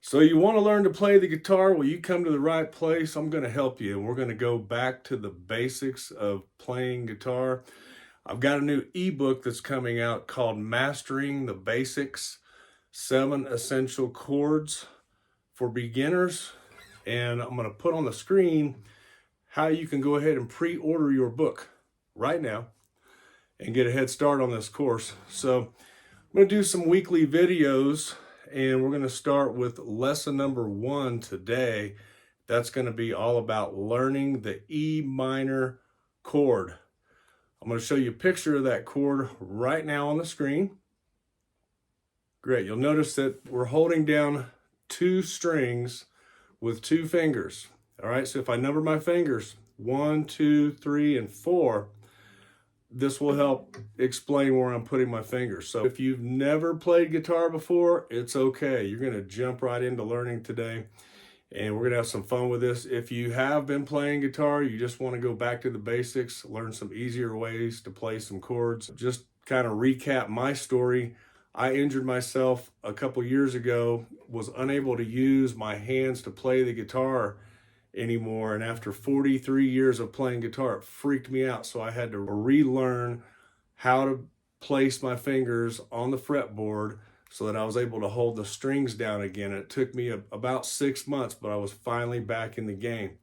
So you want to learn to play the guitar? Well, you come to the right place. I'm going to help you, and we're going to go back to the basics of playing guitar. I've got a new ebook that's coming out called Mastering the Basics, 7 Essential Chords for Beginners. And I'm going to put on the screen how you can go ahead and pre-order your book right now and get a head start on this course. So I'm going to do some weekly videos, and we're going to start with lesson number 1 today. That's going to be all about learning the E minor chord. I'm going to show you a picture of that chord right now on the screen. Great. You'll notice that we're holding down 2 strings with 2 fingers. All right, so if I number my fingers, 1, 2, 3, and 4, this will help explain where I'm putting my fingers. So if you've never played guitar before, it's okay. You're going to jump right into learning today, and we're going to have some fun with this. If you have been playing guitar, you just want to go back to the basics, learn some easier ways to play some chords. Just kind of recap my story. I injured myself a couple years ago, was unable to use my hands to play the guitar anymore, and after 43 years of playing guitar, it freaked me out. So I had to relearn how to place my fingers on the fretboard so that I was able to hold the strings down again. It took me about 6 months, but I was finally back in the game.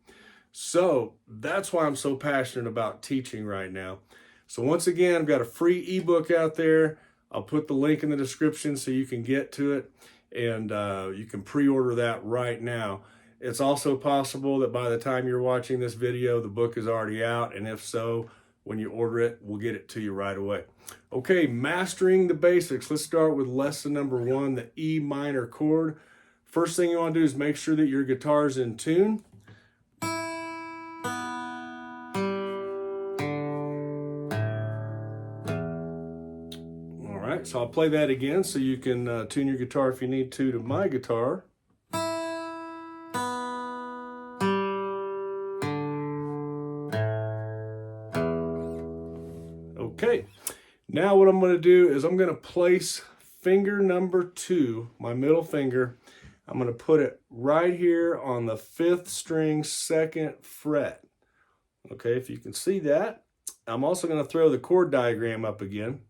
So that's why I'm so passionate about teaching right now. So once again, I've got a free ebook out there. I'll put the link in the description so you can get to it, and you can pre-order that right now. It's also possible that by the time you're watching this video, the book is already out, and if so, when you order it, we'll get it to you right away. Okay, mastering the basics. Let's start with lesson number 1, the E minor chord. First thing you want to do is make sure that your guitar is in tune. All right, so I'll play that again so you can tune your guitar if you need to my guitar. Okay, now what I'm going to do is I'm going to place finger number 2, my middle finger. I'm going to put it right here on the 5th string, 2nd fret. Okay, if you can see that. I'm also going to throw the chord diagram up again.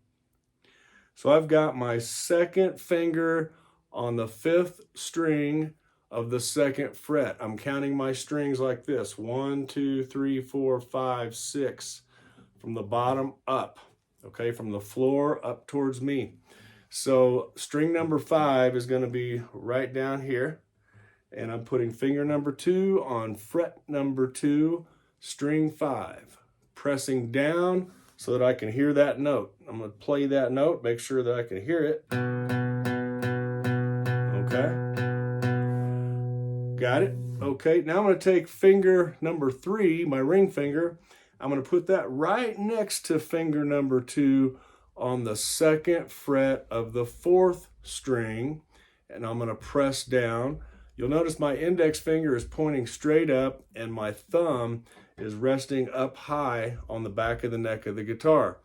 So I've got my 2nd finger on the 5th string of the 2nd fret. I'm counting my strings like this: 1, 2, 3, 4, 5, 6. From the bottom up, okay, from the floor up towards me. So string number 5 is going to be right down here, and I'm putting finger number 2 on fret number 2, string 5, pressing down so that I can hear that note. I'm going to play that note, make sure that I can hear it. Okay, got it. Okay, now I'm going to take finger number 3, my ring finger. I'm going to put that right next to finger number 2 on the 2nd fret of the 4th string, and I'm going to press down. You'll notice my index finger is pointing straight up, and my thumb is resting up high on the back of the neck of the guitar.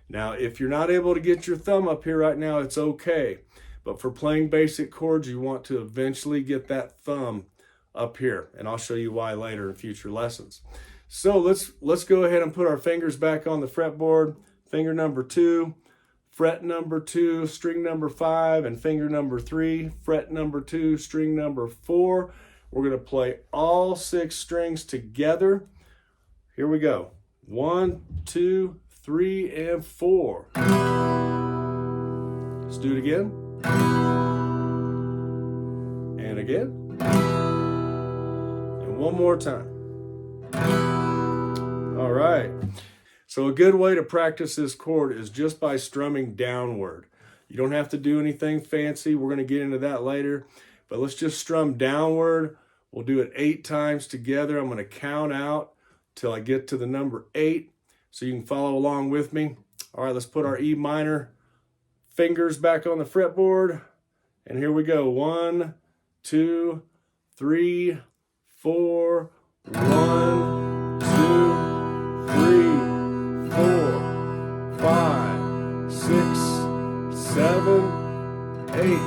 Now, if you're not able to get your thumb up here right now, it's okay. But for playing basic chords, you want to eventually get that thumb up here, and I'll show you why later in future lessons. So let's go ahead and put our fingers back on the fretboard. Finger number 2, fret number 2, string number 5, and finger number 3, fret number 2, string number 4. We're going to play all 6 strings together. Here we go. 1, 2, 3, and 4. Let's do it again. And again. And one more time. All right, so a good way to practice this chord is just by strumming downward. You don't have to do anything fancy. We're going to get into that later, but let's just strum downward. We'll do it 8 times together. I'm going to count out till I get to the number 8 so you can follow along with me. All right, let's put our E minor fingers back on the fretboard, and here we go. 1, 2, 3, 4, 1, 2, 3, 4, 5, 6, 7, 8.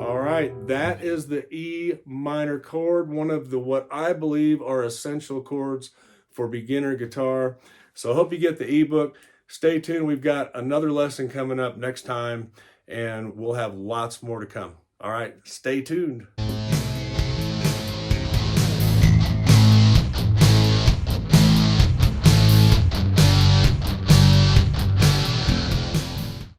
All right. right, that is the E minor chord, one of the what I believe are essential chords for beginner guitar. So I hope you get the ebook. Stay tuned. We've got another lesson coming up next time, and we'll have lots more to come. All right, stay tuned.